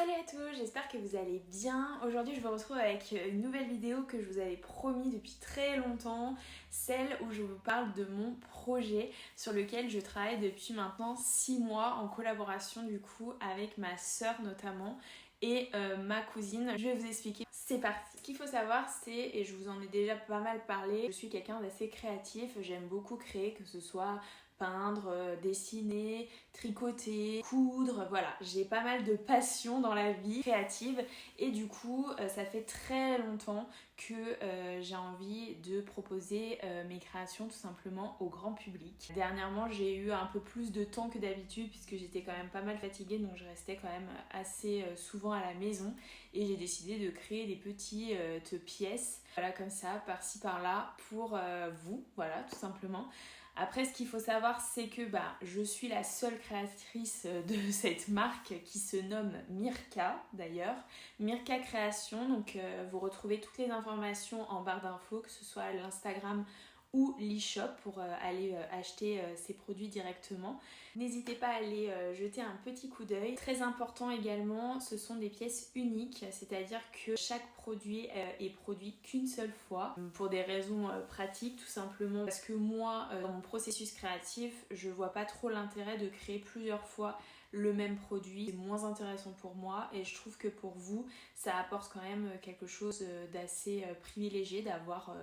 Salut à tous, j'espère que vous allez bien. Aujourd'hui je vous retrouve avec une nouvelle vidéo que je vous avais promis depuis très longtemps, celle où je vous parle de mon projet sur lequel je travaille depuis maintenant 6 mois en collaboration du coup avec ma sœur notamment et ma cousine. Je vais vous expliquer, c'est parti. Ce qu'il faut savoir c'est, et je vous en ai déjà pas mal parlé, je suis quelqu'un d'assez créatif, j'aime beaucoup créer, que ce soit peindre, dessiner, tricoter, coudre, voilà, j'ai pas mal de passion dans la vie créative et du coup ça fait très longtemps que j'ai envie de proposer mes créations tout simplement au grand public. Dernièrement j'ai eu un peu plus de temps que d'habitude puisque j'étais quand même pas mal fatiguée, donc je restais quand même assez souvent à la maison et j'ai décidé de créer des petites pièces, voilà, comme ça, par-ci par-là pour vous, voilà, tout simplement. Après, ce qu'il faut savoir, c'est que je suis la seule créatrice de cette marque qui se nomme Mirka d'ailleurs. Mirka Création, donc vous retrouvez toutes les informations en barre d'infos, que ce soit l'Instagram ou l'e-shop pour aller acheter ces produits directement. N'hésitez pas à aller jeter un petit coup d'œil. Très important également, ce sont des pièces uniques, c'est-à-dire que chaque produit est produit qu'une seule fois pour des raisons pratiques, tout simplement parce que moi, dans mon processus créatif, je vois pas trop l'intérêt de créer plusieurs fois le même produit. C'est moins intéressant pour moi et je trouve que pour vous, ça apporte quand même quelque chose d'assez privilégié d'avoir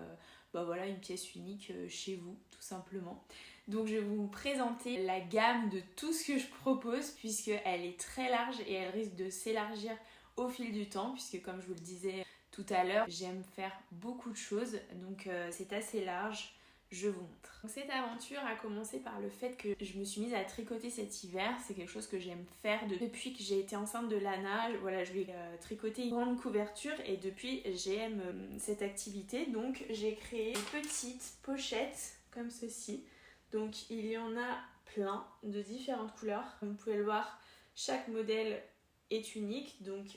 voilà, une pièce unique chez vous, tout simplement. Donc je vais vous présenter la gamme de tout ce que je propose puisqu'elle est très large et elle risque de s'élargir au fil du temps puisque comme je vous le disais tout à l'heure, j'aime faire beaucoup de choses, donc c'est assez large. Je vous montre. Donc cette aventure a commencé par le fait que je me suis mise à tricoter cet hiver. C'est quelque chose que j'aime faire depuis que j'ai été enceinte de Lana. Voilà, je lui ai tricoté une grande couverture et depuis j'aime cette activité. Donc j'ai créé des petites pochettes comme ceci. Donc il y en a plein de différentes couleurs. Comme vous pouvez le voir, chaque modèle est unique, donc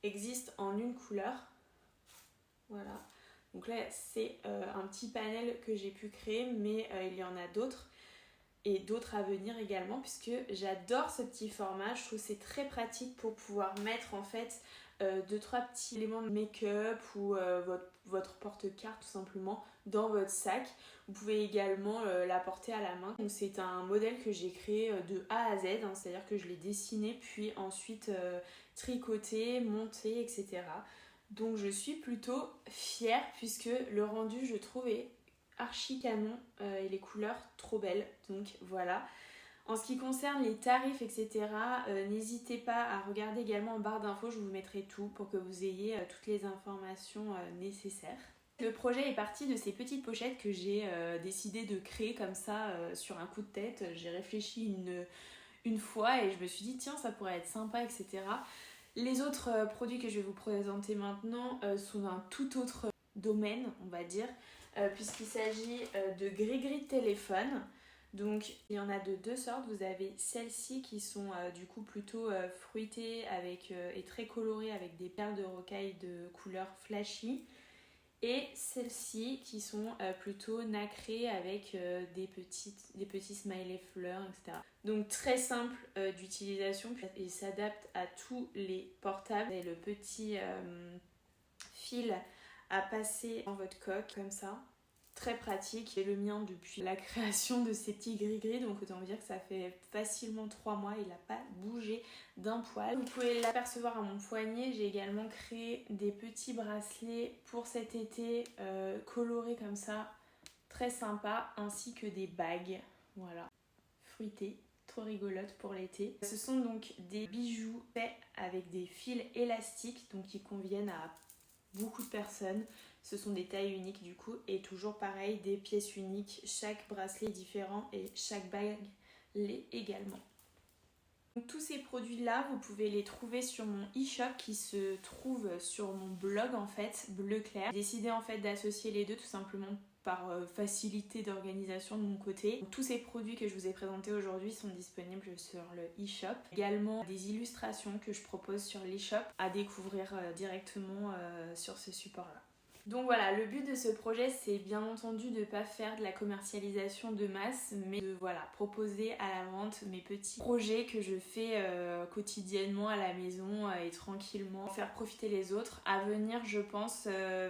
existe en une couleur. Voilà. Donc là, c'est un petit panel que j'ai pu créer, mais il y en a d'autres et d'autres à venir également puisque j'adore ce petit format. Je trouve que c'est très pratique pour pouvoir mettre en fait 2-3 petits éléments de make-up ou votre porte-carte tout simplement dans votre sac. Vous pouvez également l'apporter à la main. Donc c'est un modèle que j'ai créé de A à Z, hein, c'est-à-dire que je l'ai dessiné puis ensuite tricoté, monté, etc. Donc je suis plutôt fière puisque le rendu je trouve est archi canon et les couleurs trop belles, donc voilà. En ce qui concerne les tarifs etc, n'hésitez pas à regarder également en barre d'infos, je vous mettrai tout pour que vous ayez toutes les informations nécessaires. Le projet est parti de ces petites pochettes que j'ai décidé de créer comme ça sur un coup de tête. J'ai réfléchi une fois et je me suis dit tiens ça pourrait être sympa etc. Les autres produits que je vais vous présenter maintenant sont d'un tout autre domaine, on va dire, puisqu'il s'agit de gris-gris de téléphone. Donc il y en a de deux sortes. Vous avez celles-ci qui sont du coup plutôt fruitées et très colorées avec des perles de rocaille de couleur flashy. Et celles-ci qui sont plutôt nacrées avec des petits smileys fleurs, etc. Donc très simple d'utilisation et s'adapte à tous les portables. Vous avez le petit fil à passer dans votre coque comme ça. Très pratique. J'ai le mien depuis la création de ces petits gris-gris, donc autant vous dire que ça fait facilement 3 mois, il n'a pas bougé d'un poil. Vous pouvez l'apercevoir à mon poignet, j'ai également créé des petits bracelets pour cet été colorés comme ça, très sympa, ainsi que des bagues, voilà, fruitées. Trop rigolote pour l'été. Ce sont donc des bijoux faits avec des fils élastiques, donc qui conviennent à beaucoup de personnes. Ce sont des tailles uniques du coup et toujours pareil, des pièces uniques. Chaque bracelet est différent et chaque bague l'est également. Donc, tous ces produits là vous pouvez les trouver sur mon e-shop qui se trouve sur mon blog en fait, bleu clair. J'ai décidé en fait d'associer les deux tout simplement par facilité d'organisation de mon côté. Donc, tous ces produits que je vous ai présentés aujourd'hui sont disponibles sur le e-shop. Également des illustrations que je propose sur l'e-shop à découvrir directement sur ce support là. Donc voilà, le but de ce projet, c'est bien entendu de ne pas faire de la commercialisation de masse, mais de proposer à la vente mes petits projets que je fais quotidiennement à la maison et tranquillement, faire profiter les autres. À venir, je pense,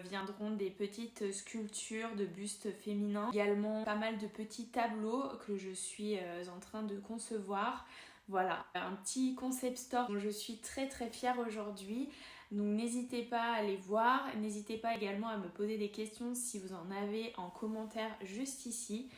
viendront des petites sculptures de bustes féminins, également pas mal de petits tableaux que je suis en train de concevoir. Voilà, un petit concept store dont je suis très fière aujourd'hui. Donc n'hésitez pas à aller voir, n'hésitez pas également à me poser des questions si vous en avez en commentaire juste ici.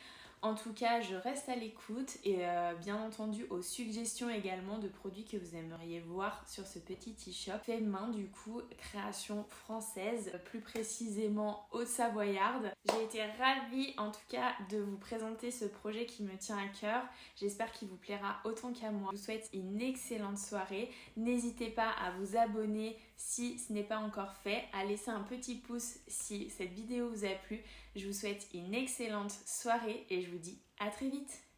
En tout cas, je reste à l'écoute et bien entendu aux suggestions également de produits que vous aimeriez voir sur ce petit e-shop. Fait main du coup, création française, plus précisément haute-savoyarde. J'ai été ravie en tout cas de vous présenter ce projet qui me tient à cœur. J'espère qu'il vous plaira autant qu'à moi. Je vous souhaite une excellente soirée. N'hésitez pas à vous abonner si ce n'est pas encore fait, à laisser un petit pouce si cette vidéo vous a plu. Je vous souhaite une excellente soirée et je vous dis à très vite.